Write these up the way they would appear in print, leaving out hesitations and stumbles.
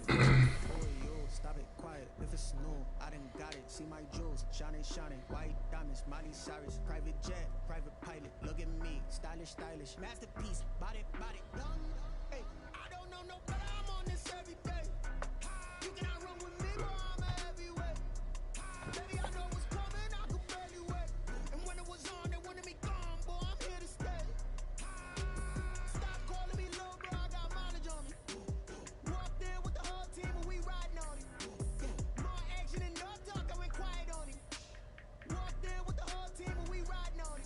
Stop it, quiet, if it's new, I done got it. See my jewels, shining, shining, white diamonds, Miley Cyrus, private jet, private pilot. Look at me, stylish, stylish, masterpiece, body, young. Hey, I don't know no better, I'm on this every day. You cannot run with me, boy, I'm a heavyweight. Baby, I know what's coming, I could barely wait. And when it was on, they wanted me gone, boy, I'm here to stay. Stop calling me low, bro, I got mileage on me. Walked in with the whole team and we riding on it. More action and no talk, I went quiet on it. Walked in with the whole team and we riding on it.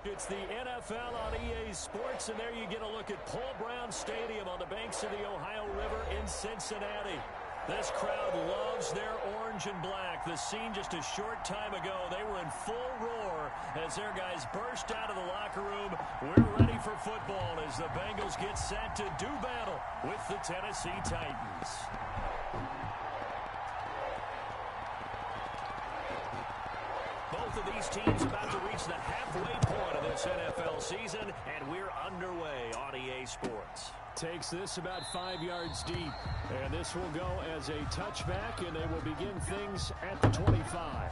It's the NFL on EA Sports, and there you get a look at Paul Brown Stadium on the banks of the Ohio River in Cincinnati. This crowd loves their orange and black. The scene just a short time ago, they were in full roar as their guys burst out of the locker room. We're ready for football as the Bengals get set to do battle with the Tennessee Titans. Both of these teams about to reach the halfway point of this NFL season, and we're underway on EA Sports. Takes this about 5 yards deep, and this will go as a touchback, and they will begin things at the 25.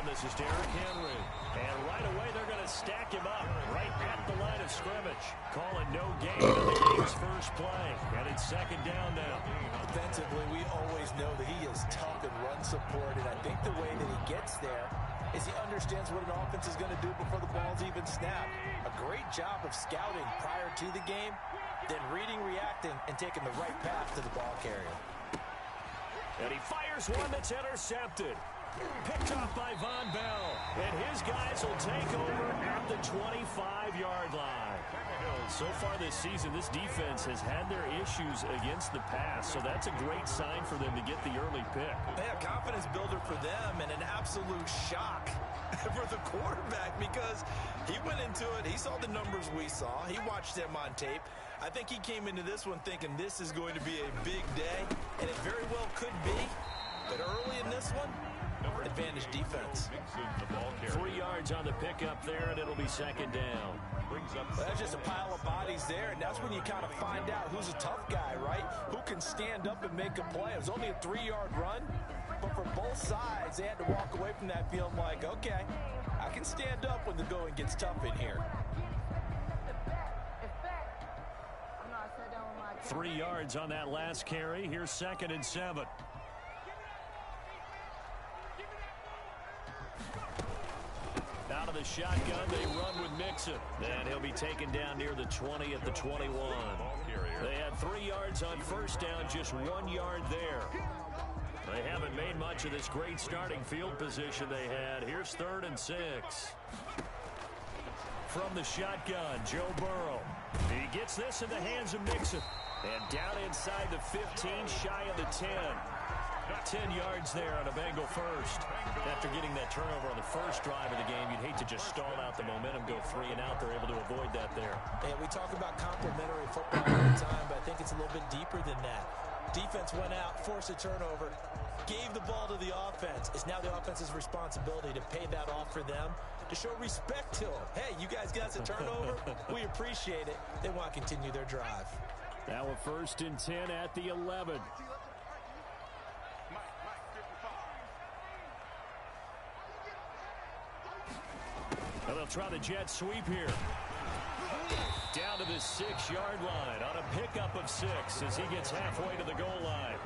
This is Derrick Henry. And right away, they're going to stack him up right at the line of scrimmage. Calling no gain on the game's first play. And it's second down now. Offensively, we always know that he is tough in run support. And I think the way that he gets there is he understands what an offense is going to do before the ball's even snapped. A great job of scouting prior to the game, then reading, reacting, and taking the right path to the ball carrier. And he fires one that's intercepted. Picked off by Von Bell. And his guys will take over at the 25-yard line. So far this season, this defense has had their issues against the pass, so that's a great sign for them to get the early pick. Yeah, confidence builder for them and an absolute shock for the quarterback because he went into it. He saw the numbers we saw. He watched them on tape. I think he came into this one thinking this is going to be a big day, and it very well could be. But early in this one, advantage defense. 3 yards on the pickup there, and it'll be second down. That's just a pile of bodies there, and that's when you kind of find out who's a tough guy, right? Who can stand up and make a play. It was only a 3-yard run, but for both sides, they had to walk away from that field like, okay, I can stand up when the going gets tough in here. 3 yards on that last carry. Here's 2nd and 7. Out of the shotgun, they run with Mixon. And he'll be taken down near the 20 at the 21. They had 3 yards on first down, just 1 yard there. They haven't made much of this great starting field position they had. Here's 3rd and 6. From the shotgun, Joe Burrow. He gets this in the hands of Mixon. And down inside the 15, shy of the 10. 10 yards there on a Bengal first. After getting that turnover on the first drive of the game, you'd hate to just stall out the momentum, go 3 and out. They're able to avoid that there. Yeah, we talk about complementary football all the time, but I think it's a little bit deeper than that. Defense went out, forced a turnover, gave the ball to the offense. It's now the offense's responsibility to pay that off for them, to show respect to them. Hey, you guys got us a turnover. We appreciate it. They want to continue their drive. Now a 1st and 10 at the 11. And they'll try the jet sweep here. Down to the 6-yard line on a pickup of 6 as he gets halfway to the goal line.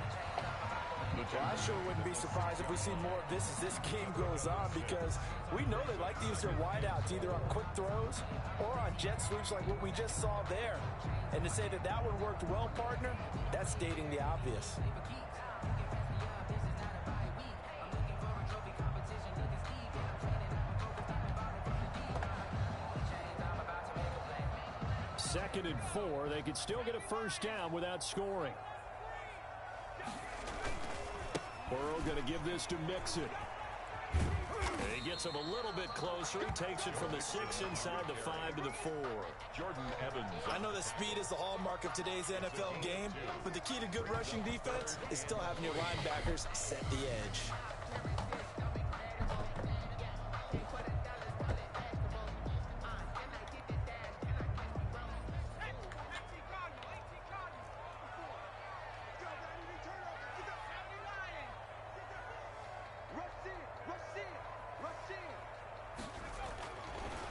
Well, I sure wouldn't be surprised if we see more of this as this game goes on because we know they like to use their wideouts either on quick throws or on jet sweeps like what we just saw there. And to say that that one worked well, partner, that's stating the obvious. Second and 4. They could still get a first down without scoring. Burrow going to give this to Mixon. And he gets him a little bit closer. He takes it from the 6 inside the 5 to the 4. Jordan Evans. I know that speed is the hallmark of today's NFL game, but the key to good rushing defense is still having your linebackers set the edge.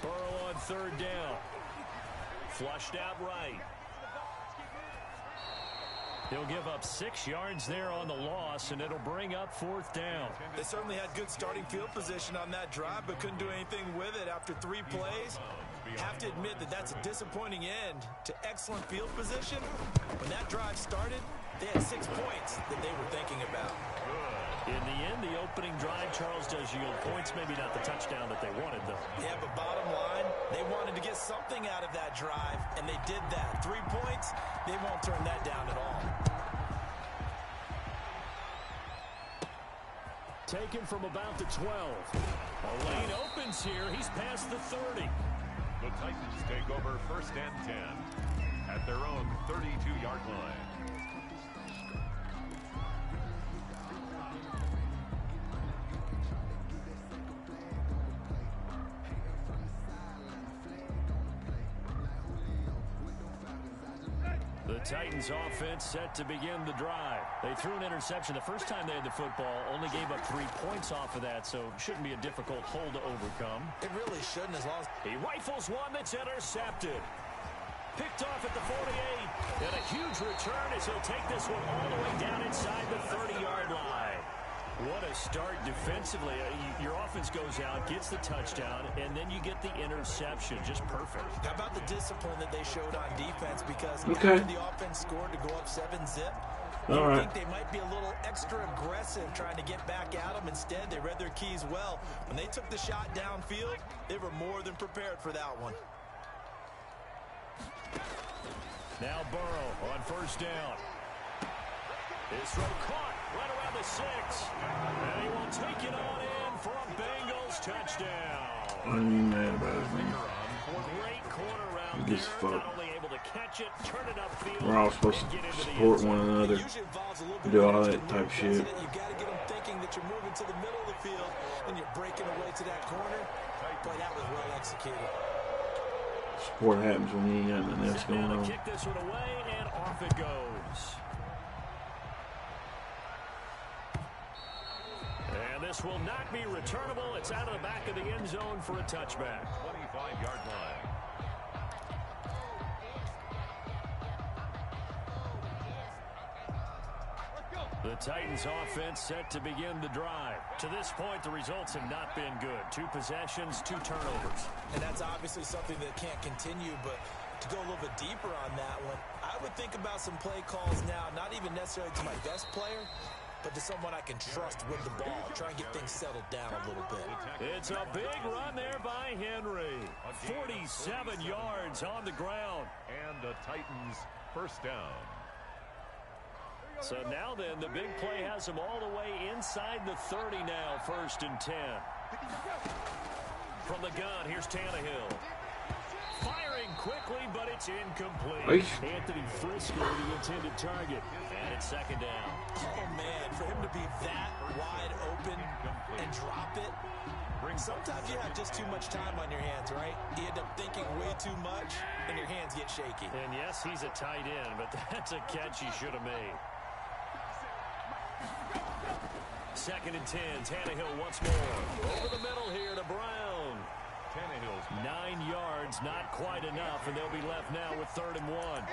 Burrow on 3rd down. Flushed out right. He'll give up 6 yards there on the loss, and it'll bring up 4th down. They certainly had good starting field position on that drive, but couldn't do anything with it after 3 plays. Have to admit that that's a disappointing end to excellent field position. When that drive started, they had 6 points that they were thinking about. In the end, the opening drive, Charles, does yield points. Maybe not the touchdown that they wanted, though. Yeah, but bottom line, they wanted to get something out of that drive, and they did that. 3 points, they won't turn that down at all. Taken from about the 12. A lane opens here. He's past the 30. The Titans take over 1st and 10 at their own 32-yard line. The Titans offense set to begin the drive. They threw an interception the first time they had the football, only gave up 3 points off of that, so shouldn't be a difficult hole to overcome. It really shouldn't, as long as he rifles one that's intercepted. Picked off at the 48, and a huge return as he'll take this one all the way down inside the 30-yard line. What a start defensively. Your offense goes out, gets the touchdown, and then you get the interception. Just perfect. How about the discipline that they showed on defense? Because after the offense scored to go up 7-zip, I think they might be a little extra aggressive trying to get back at them. Instead, they read their keys well. When they took the shot downfield, they were more than prepared for that one. Now Burrow on first down. His throw caught right around the 6. And he will take it on in for a Bengals touchdown. What are you mad about it, man? Great corner route there. Not only able to catch it, turn it upfield. We're all supposed to support one another. Do all that type shit. You got to get them thinking that you're moving to the middle of the field and you're breaking away to that corner. Boy, that was well executed. Support happens when you ain't got nothing else going on. Kick this one away, and off it goes. And this will not be returnable. It's out of the back of the end zone for a touchback. 25-yard line. The Titans offense set to begin the drive. To this point, the results have not been good. 2 possessions, 2 turnovers. And that's obviously something that can't continue, but to go a little bit deeper on that one, I would think about some play calls now, not even necessarily to my best player, but to someone I can trust with the ball. Try and get things settled down a little bit. It's a big run there by Henry. 47 yards on the ground. And the Titans first down. So now then, the big play has him all the way inside the 30 now, 1st and 10. From the gun, here's Tannehill. Firing quickly, but it's incomplete. Anthony Frisco, the intended target. And it's 2nd down. Oh, man, for him to be that wide open and drop it, sometimes you have just too much time on your hands, right? You end up thinking way too much, and your hands get shaky. And yes, he's a tight end, but that's a catch he should have made. 2nd and 10. Tannehill once more. Over the middle here to Brown. Tannehill's 9 yards, not quite enough, and they'll be left now with 3rd and 1.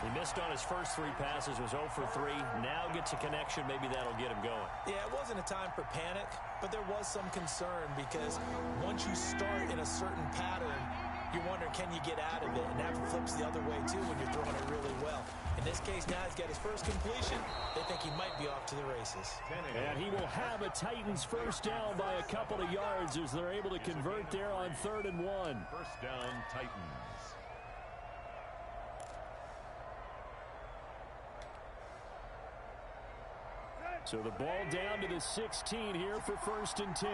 He missed on his first 3 passes, was 0 for 3. Now gets a connection. Maybe that'll get him going. Yeah, it wasn't a time for panic, but there was some concern because once you start in a certain pattern, you're wondering, can you get out of it? And that flips the other way, too, when you're throwing it really well. In this case, now he's got his first completion. They think he might be off to the races. And he will have a Titans first down by a couple of yards as they're able to convert there on 3rd and 1. first down, Titans. So the ball down to the 16 here for 1st and 10.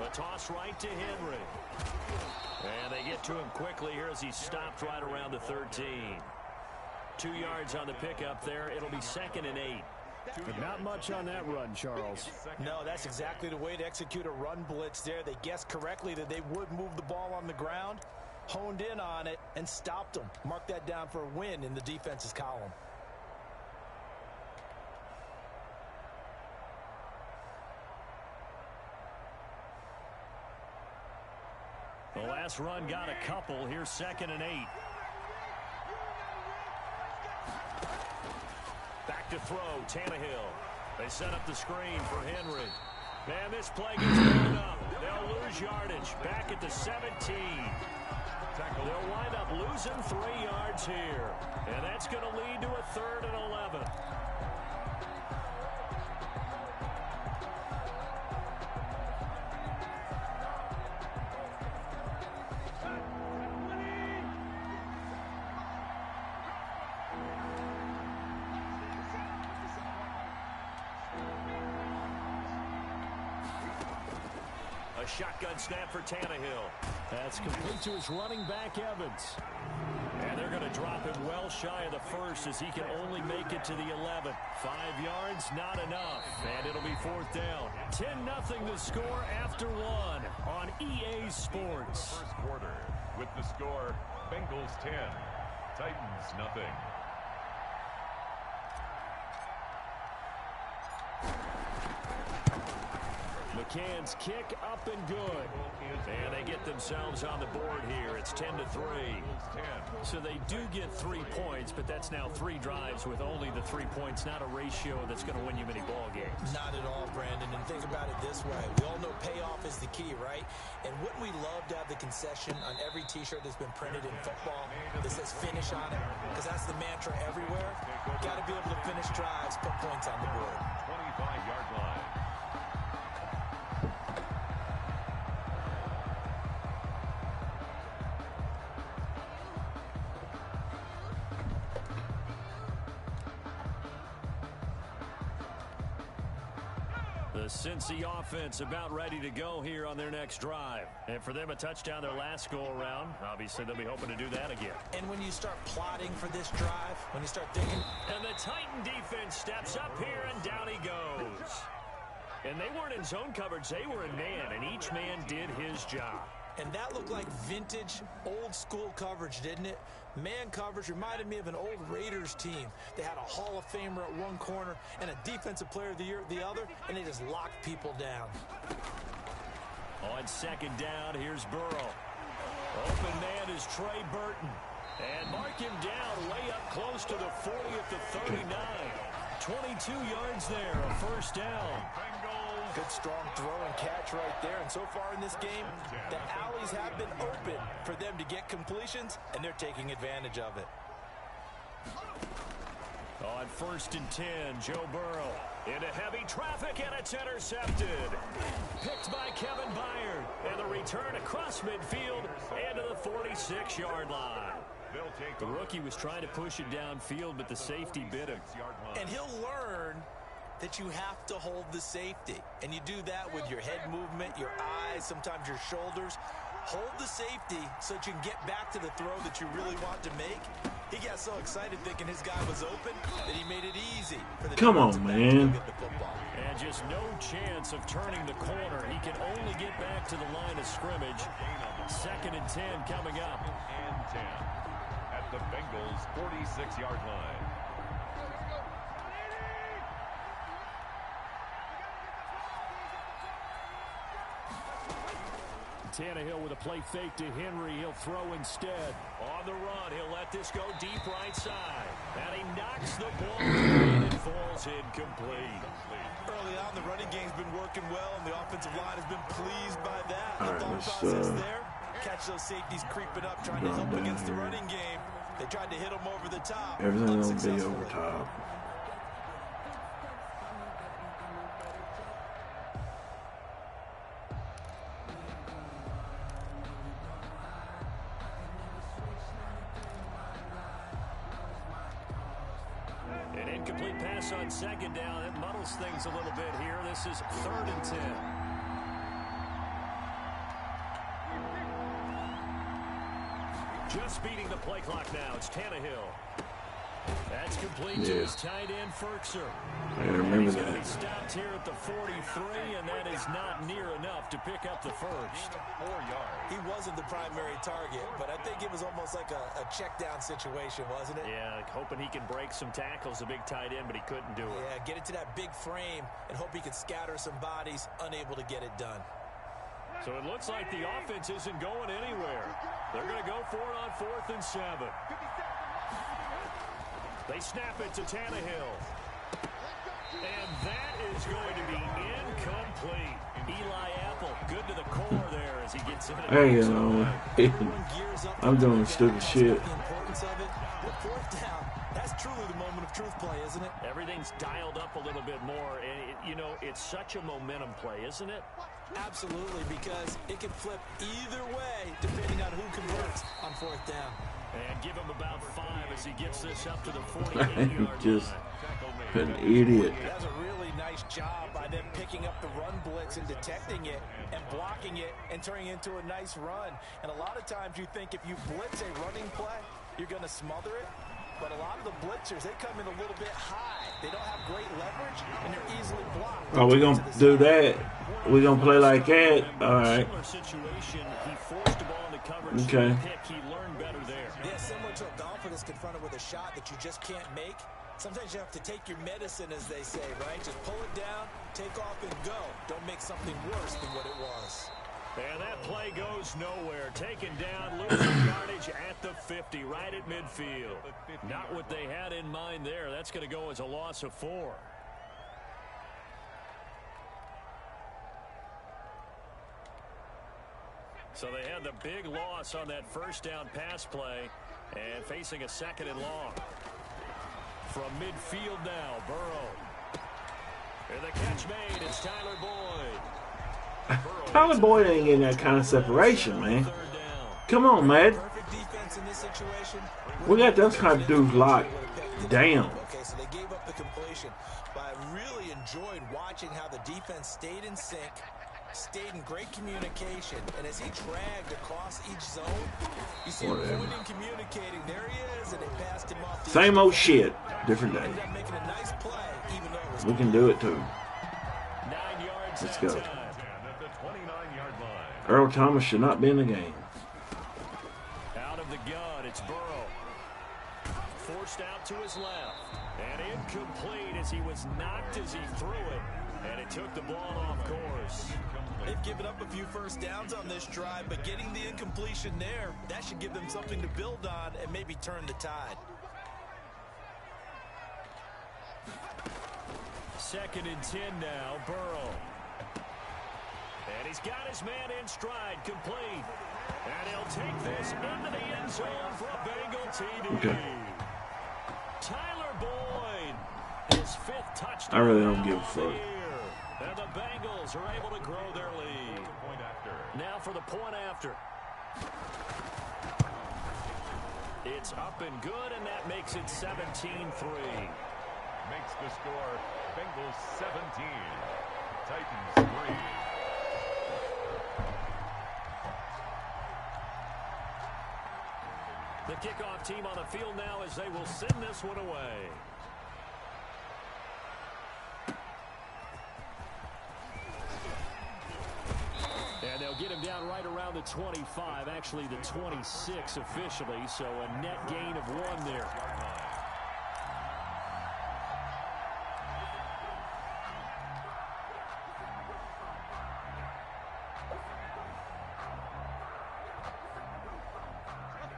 A toss right to Henry. And they get to him quickly here as he stopped right around the 13. 2 yards on the pickup there. It'll be 2nd and 8. But not much on that run, Charles. No, that's exactly the way to execute a run blitz there. They guessed correctly that they would move the ball on the ground, honed in on it, and stopped them. Mark that down for a win in the defense's column. The last run got a couple. Here's 2nd and 8. Back to throw, Tannehill. They set up the screen for Henry. And this play gets blown up. They'll lose yardage. Back at the 17. They'll wind up losing 3 yards here. And that's going to lead to a 3rd and 11. A shotgun snap for Tannehill. That's complete to his running back, Evans. And they're going to drop him well shy of the 1st as he can only make it to the 11th. 5 yards, not enough. And it'll be 4th down. 10-0 the score after 1 on EA Sports. First quarter with the score, Bengals 10, Titans nothing. McCann's kick up and good. And they get themselves on the board here. It's 10-3. So they do get 3 points, but that's now 3 drives with only the 3 points, not a ratio that's going to win you many ball games. Not at all, Brandon. And think about it this way. We all know payoff is the key, right? And wouldn't we love to have the concession on every T-shirt that's been printed in football that says finish on it? Because that's the mantra everywhere. Got to be able to finish drives, put points on the board. 25-yard line. The Cincy offense about ready to go here on their next drive. And for them, a touchdown their last go-around. Obviously, they'll be hoping to do that again. And when you start plotting for this drive, when you start thinking... And the Titan defense steps up here, and down he goes. And they weren't in zone coverage. They were in man, and each man did his job. And that looked like vintage, old-school coverage, didn't it? Man coverage reminded me of an old Raiders team. They had a Hall of Famer at one corner and a Defensive Player of the Year at the other, and they just locked people down. On second down, here's Burrow. Open man is Trey Burton. And mark him down way up close to the 40 at the 39. 22 yards there, a first down. Good strong throw and catch right there. And so far in this game, the alleys have been open for them to get completions, and they're taking advantage of it. On 1st and 10, Joe Burrow into heavy traffic, and it's intercepted. Picked by Kevin Byard. And the return across midfield and to the 46-yard line. The rookie was trying to push it downfield, but the safety bit him. And he'll learn that you have to hold the safety. And you do that with your head movement, your eyes, sometimes your shoulders. Hold the safety so that you can get back to the throw that you really want to make. He got so excited thinking his guy was open that he made it easy for the Come on, man. And just no chance of turning the corner. He can only get back to the line of scrimmage. 2nd and 10 coming up. And 10 at the Bengals' 46-yard line. Tannehill with a play fake to Henry. He'll throw instead. On the run, he'll let this go deep right side. And he knocks the ball and it falls incomplete. Early on, the running game's been working well, and the offensive line has been pleased by that. All right, the let's, thought process there, catch those safeties creeping up, trying to help against the running game. They tried to hit them over the top. Everything will be over top. An incomplete pass on 2nd down. It muddles things a little bit here. This is 3rd and 10. Just beating the play clock now. It's Tannehill. That's complete to his tight end, Ferkser. I remember He's going to that. be stopped here at the 43, and that is not near enough to pick up the first. 4 yards. He wasn't the primary target, but I think it was almost like a check down situation, wasn't it? Yeah, hoping he can break some tackles, a big tight end, but he couldn't do it. Yeah, get it to that big frame and hope he can scatter some bodies, unable to get it done. So it looks like the offense isn't going anywhere. They're going to go for it on 4th and 7. They snap it to Tannehill. And that is going to be incomplete. Eli Apple, good to the core there as he gets in. Hey, I'm doing stupid shit. The importance of it. The 4th down, that's truly the moment of truth play, isn't it? Everything's dialed up a little bit more. And, you know, it's such a momentum play, isn't it? Absolutely, because it can flip either way depending on who converts on 4th down. And give him about 5 as he gets this up to the 48-yard Just line. an idiot. That's a really nice job by them picking up the run blitz and detecting it and blocking it and turning it into a nice run. And a lot of times you think if you blitz a running play, you're going to smother it. But a lot of the blitzers, they come in a little bit high. They don't have great leverage, and they're easily blocked. Oh, we're going to do that. We're going to play like that. All right. Situation, he forced the ball into coverage. Okay. Pick, he learned better there. Yeah, similar to a golfer that's confronted with a shot that you just can't make. Sometimes you have to take your medicine, as they say, right? Just pull it down, take off, and go. Don't make something worse than what it was. And that play goes nowhere. Taken down, losing yardage at the 50, right at midfield. Not what they had in mind there. That's going to go as a loss of 4. So they had the big loss on that first down pass play and facing a 2nd and long. From midfield now, Burrow. And the catch made, it's Tyler Boyd. Tyler Boyd ain't getting that kind of separation, man. Come on, man. We got those kind of dudes locked down. Okay, so they gave up the completion, but I really enjoyed watching how the defense stayed in sync, stayed in great communication, and as he dragged across each zone, you see him pointing, communicating. There he is, and they passed him off. Same old shit, different day. Ended up making a nice play, even though it was We can do it too. 9 yards. Let's go. At the 29-yard line. Earl Thomas should not be in the game. Out of the gun, it's Burrow. Forced out to his left. And incomplete as he was knocked as he threw it. And it took the ball off course. They've given up a few first downs on this drive, but getting the incompletion there, that should give them something to build on and maybe turn the tide. 2nd and 10 now, Burrow. And he's got his man in stride, complete. And he'll take this into the end zone for a Bengal TD. Okay. Tyler Boyd, his 5th touchdown. I really don't give a fuck. And the Bengals are able to grow their lead. Now for the point after. It's up and good, and that makes it 17-3. Makes the score Bengals 17, Titans 3. The kickoff team on the field now as they will send this one away. And they'll get him down right around the 25, actually the 26 officially, so a net gain of 1 there.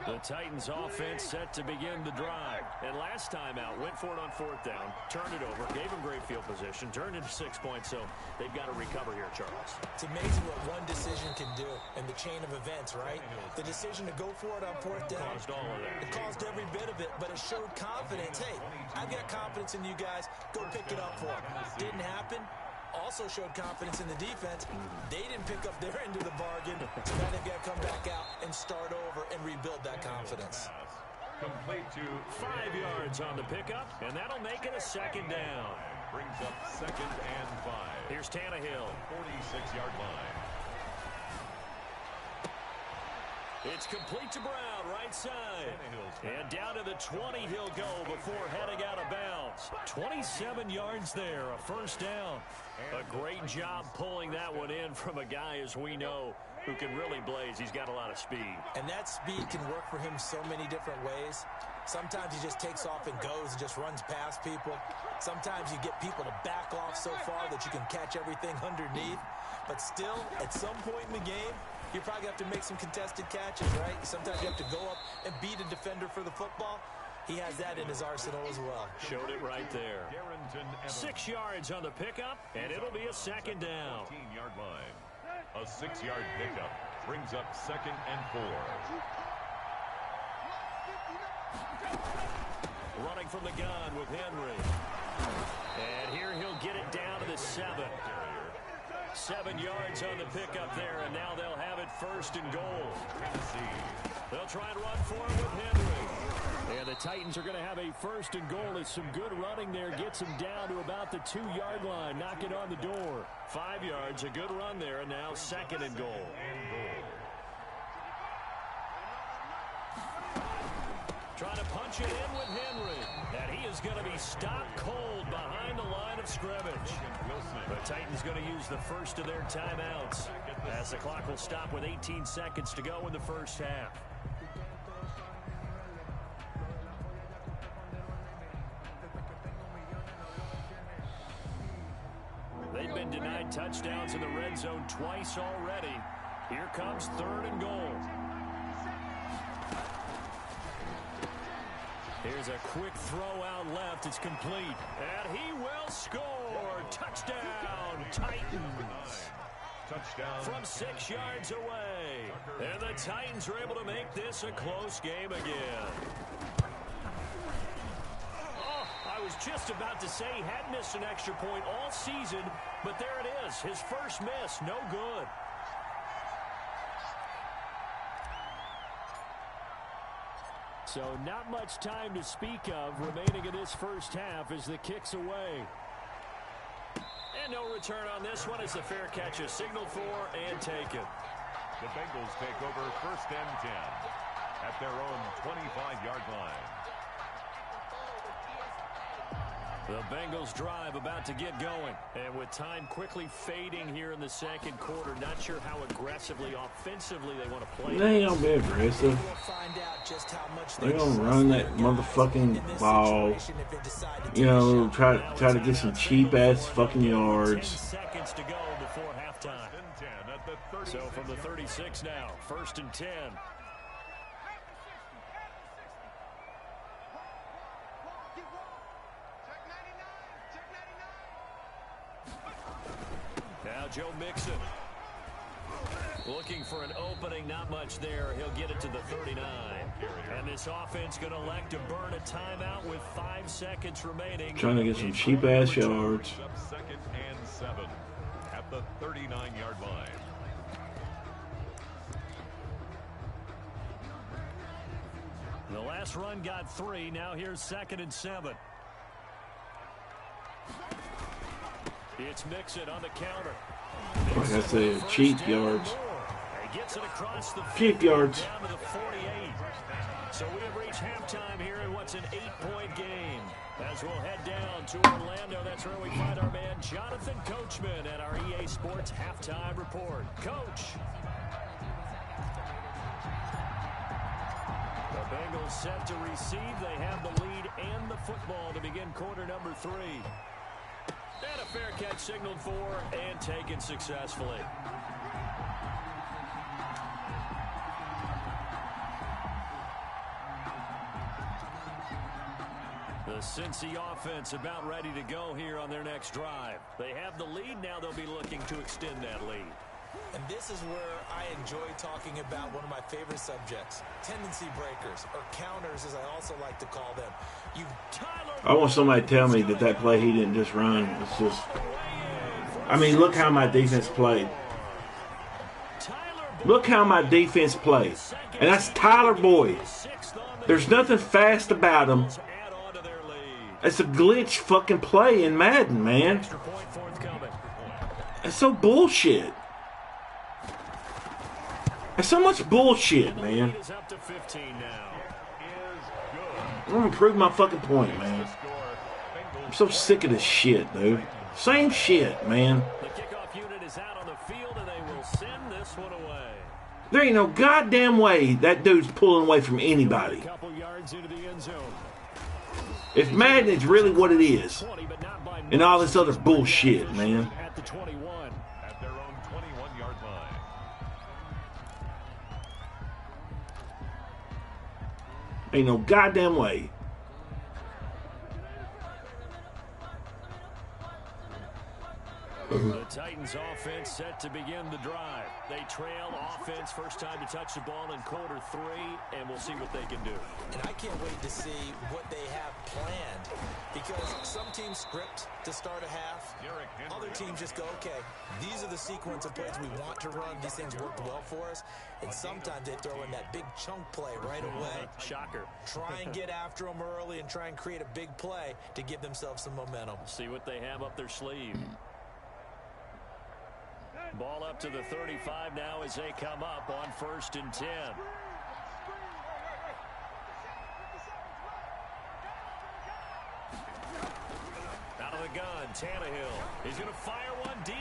The Titans offense set to begin the drive. And last time out, went for it on 4th down, turned it over, gave them great field position, turned into 6 points, so they've got to recover here, Charles. It's amazing what one decision can do in the chain of events, right? The decision to go for it on 4th down. Caused all of that. It caused every bit of it, but it showed confidence. Hey, I've got confidence in you guys. Go pick it up for them. Didn't happen. Also showed confidence in the defense. They didn't pick up their end of the bargain, so now they've got to come back out and start over and rebuild that confidence. Complete to 5 yards on the pickup, and that'll make it a 2nd down. brings up 2nd and 5. Here's Tannehill. 46-yard line. It's complete to Brown, right side. And down to the 20 he'll go before heading out of bounds. 27 yards there, a 1st down. A great job pulling that one in from a guy, as we know, who can really blaze. He's got a lot of speed. And that speed can work for him so many different ways. Sometimes he just takes off and goes and just runs past people. Sometimes you get people to back off so far that you can catch everything underneath. But still, at some point in the game, you probably have to make some contested catches, right? Sometimes you have to go up and beat a defender for the football. He has that in his arsenal as well. Showed it right there. 6 yards on the pickup, and it'll be a 2nd down. 14-yard line. A 6-yard pickup brings up 2nd and 4. Running from the gun with Henry. And here he'll get it down to the 7. 7 yards on the pickup there, and now they'll have it 1st and goal. They'll try and run for it with Henry. And the Titans are going to have a 1st and goal. It's some good running there. Gets him down to about the 2-yard line. Knock it on the door. 5 yards, a good run there, and now 2nd and goal. Trying to punch it in with Henry. And he is going to be stopped cold behind the line of scrimmage. The Titans going to use the first of their timeouts as the clock will stop with 18 seconds to go in the 1st half. twice already. Here comes 3rd and goal. Here's a quick throw out left. It's complete. And he will score. Touchdown, Titans. Touchdown. From 6 yards away. And the Titans are able to make this a close game again. Oh, I was just about to say he had missed an extra point all season, but there it is. His first miss, no good. So not much time to speak of remaining in this first half as the kick's away. And no return on this one as the fair catch is signaled for and taken. The Bengals take over 1st and 10 at their own 25-yard line. The Bengals drive about to get going. And with time quickly fading here in the second quarter, not sure how aggressively, offensively they want to play. They ain't gonna be aggressive. They're gonna run that motherfucking ball. You know, try to get some cheap ass fucking yards. 10 seconds to go before halftime. So from the 36 now, 1st and 10. Now Joe Mixon. Looking for an opening, not much there. He'll get it to the 39. And this offense going to elect to burn a timeout with 5 seconds remaining. Trying to get some cheap ass yards. 2nd and 7 at the 39-yard line. The last run got 3. Now here's 2nd and 7. It's Mixon on the counter. Like I said, cheap yards. He gets it across the Cheap yards. down to the 48. So we have reached halftime here in what's an 8-point game. As we'll head down to Orlando, that's where we find our man Jonathan Coachman at our EA Sports Halftime Report. Coach. The Bengals set to receive. They have the lead and the football to begin quarter number 3. And a fair catch signaled for and taken successfully. The Cincy offense about ready to go here on their next drive. They have the lead. Now they'll be looking to extend that lead. And this is where I enjoy talking about one of my favorite subjects, tendency breakers, or counters as I also like to call them. I want somebody to tell me that play he didn't just run. It's just, I mean, look how my defense played. Look how my defense played. And that's Tyler Boyd. There's nothing fast about him. It's a glitch fucking play in Madden, man. It's so bullshit. It's so much bullshit, man. I'm gonna prove my fucking point, man. I'm so sick of this shit, dude. Same shit, man. The kickoff unit is out on the field, and they will send this one away. There ain't no goddamn way that dude's pulling away from anybody. A couple yards into the end zone. If Madden is really what it is, and all this other bullshit, man. At the 21. At their own 21-yard line. Ain't no goddamn way. The Titans offense set to begin the drive. They trail offense, first time to touch the ball in quarter 3, and we'll see what they can do. And I can't wait to see what they have planned, because some teams script to start a half. Other teams just go, okay, these are the sequence of plays we want to run. These things worked well for us. And sometimes they throw in that big chunk play right away. Shocker. Try and get after them early and try and create a big play to give themselves some momentum. See what they have up their sleeve. Ball up to the 35 now as they come up on 1st and 10. Out of the gun, Tannehill. He's going to fire one deep,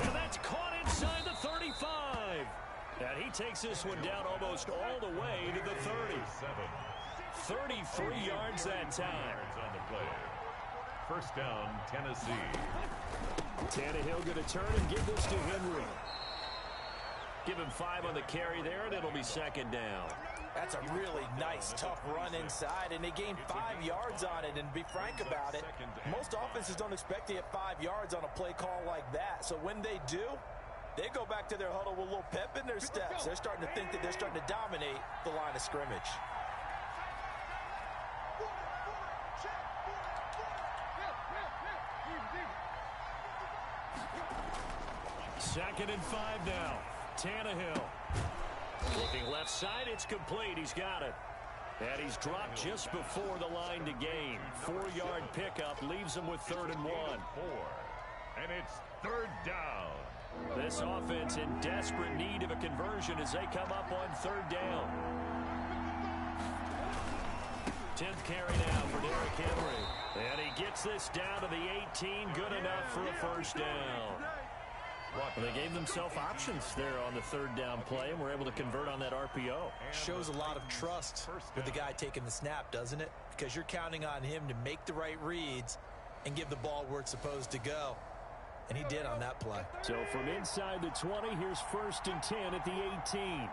and that's caught inside the 35. And he takes this one down almost all the way to the 30. 33 yards that time. On the play. First down, Tennessee. Tannehill going to turn and give this to Henry. Give him 5 on the carry there, and it'll be second down. That's a really nice, tough run inside, and they gained 5 yards on it. And be frank about it, most offenses don't expect to get 5 yards on a play call like that. So when they do, they go back to their huddle with a little pep in their steps. They're starting to think that they're starting to dominate the line of scrimmage. Second and 5 now. Tannehill. Looking left side, it's complete. He's got it. And he's dropped just before the line to gain. 4-yard pickup leaves him with 3rd and 1. And it's 3rd down. This offense in desperate need of a conversion as they come up on 3rd down. 10th carry now for Derrick Henry. And he gets this down to the 18. Good enough for a 1st down. Well, they gave themselves options there on the 3rd down play and were able to convert on that RPO. Shows a lot of trust with the guy taking the snap, doesn't it? Because you're counting on him to make the right reads and give the ball where it's supposed to go. And he did on that play. So from inside the 20, here's 1st and 10 at the 18.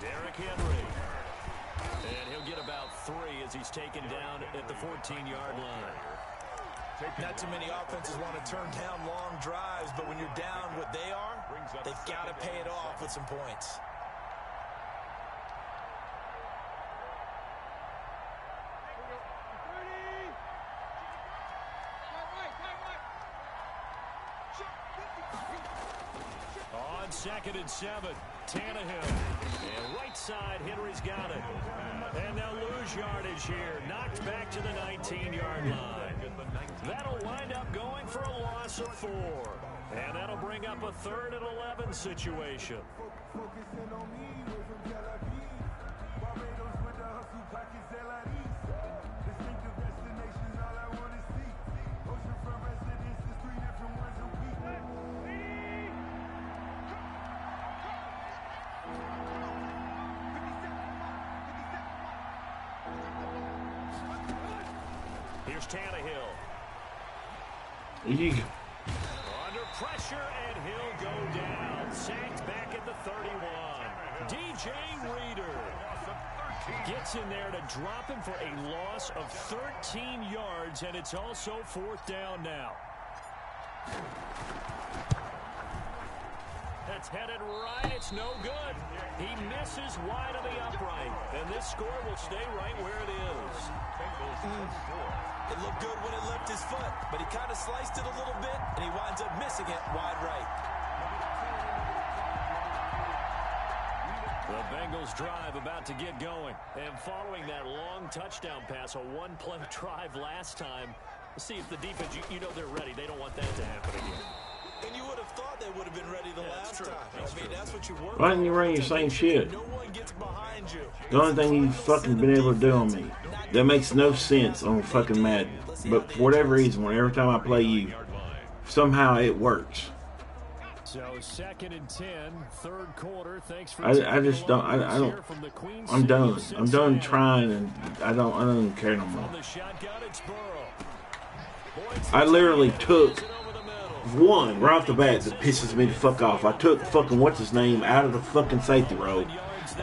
Derrick Henry. And he'll get about 3 as he's taken down at the 14-yard line. Not too many offenses want to turn down long drives, but when you're down what they are, they've got to pay it off with some points. On 2nd and 7, Tannehill. And right side, Henry's got it. And they'll lose yardage here. Knocked back to the 19-yard line. That'll wind up going for a loss of 4. And that'll bring up a 3rd and 11 situation. Here's Tannehill. Under pressure, and he'll go down. Sacked back at the 31. DJ Reader gets in there to drop him for a loss of 13 yards, and it's also 4th down now. That's headed right. It's no good. He misses wide of the upright, and this score will stay right where it is. It looked good when it left his foot, but he kind of sliced it a little bit, and he winds up missing it wide right. The Bengals drive about to get going. And following that long touchdown pass, a 1-play drive last time, let's see if the defense, you know they're ready. They don't want that to happen again. And you would have thought they would have been ready the last time. I mean, that's what you work. Why didn't you run your same shit? No one gets behind you. The only thing you've fucking been able to do on me. That makes no sense on fucking Madden. But for whatever reason, every time I play you, somehow it works. So 2nd and 10, 3rd quarter. Thanks for I just don't. I don't. I'm done. I'm done trying, and I don't care no more. I literally took one right off the bat that pisses me the fuck off. I took fucking what's his name out of the fucking safety role,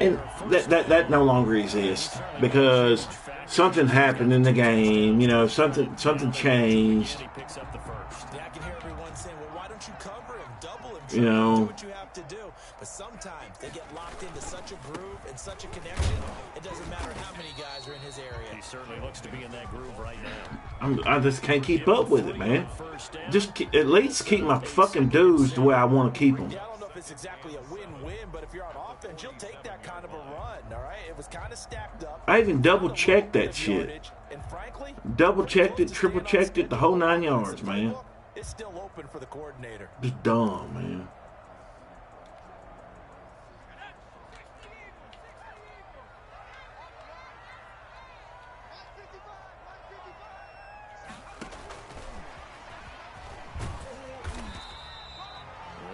and that no longer exists because something happened in the game. You know, something changed. You know, do what you have to do, but sometimes they get locked into such a groove and such a connection. It doesn't matter how many guys are in his area. He certainly looks to be in that groove right now. I just can't keep up with it, man. Just at least keep my fucking dudes the way I want to keep them. Yeah, I don't know if it's exactly a win-win, but if you're on offense, you'll take that kind of a run. All right, it was kind of stacked up. I even double-checked that shit. And frankly, double-checked it, triple-checked it, the whole 9 yards, man. It's still open for the coordinator. Just dumb, man.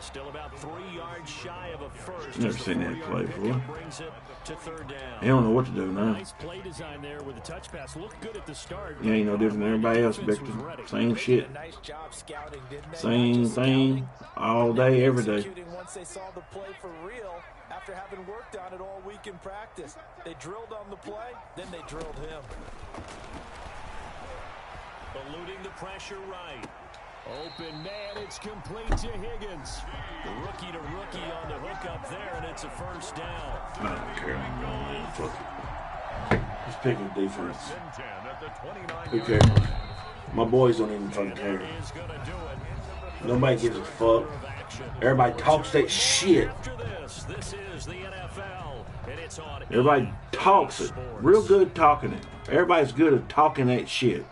Still about 3 yards shy of a first. Never seen that play before. Brings it to third down. He don't know what to do now. Nice play design there with the touch pass. Looked good at the start. He ain't no different than everybody else, Victor. Same shit. Nice job scouting, didn't they? Same thing all day, every day. Once they saw the play for real, after having worked on it all week in practice, they drilled on the play, then they drilled him. Eluding the pressure right. Open man, it's complete to Higgins. Rookie to rookie on the hook up there, and it's a first down. I don't care. Fuck it. Just pick a defense. Who cares? My boys don't even fucking care. Nobody gives a fuck. Everybody talks that shit. This is the NFL, and it's on. Everybody talks it. Real good talking it. Everybody's good at talking that shit.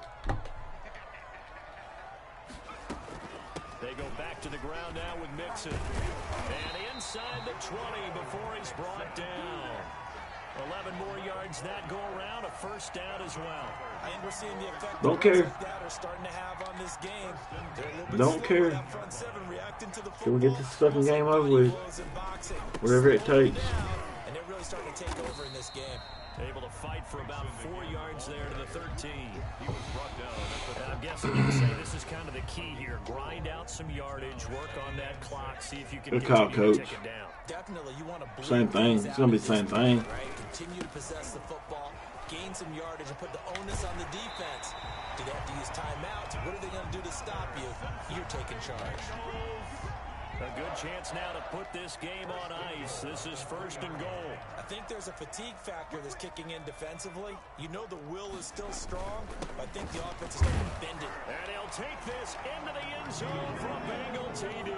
They go back to the ground now with Mixon. And inside the 20 before he's brought down. 11 more yards that go around, a first down as well. And we're seeing the effect Don't care. that are starting to have on this game. Don't care. Can we get this fucking game over with? Whatever it takes. And they're really starting to take over in this game. Able to fight for about 4 yards there to the 13. He was brought down. And I'm guessing you would say this is kind of the key here. Grind out some yardage, work on that clock, see if you can Good call, continue to coach. take it down. Definitely, you want to Same thing. It's going to be the same thing. Right? Continue to possess the football, gain some yardage, and put the onus on the defense. Do they have to use timeouts? What are they going to do to stop you? You're taking charge. A good chance now to put this game on ice. This is first and goal. I think there's a fatigue factor that's kicking in defensively. You know the will is still strong, but I think the offense is starting to bend it. And he'll take this into the end zone for a Bengal TD.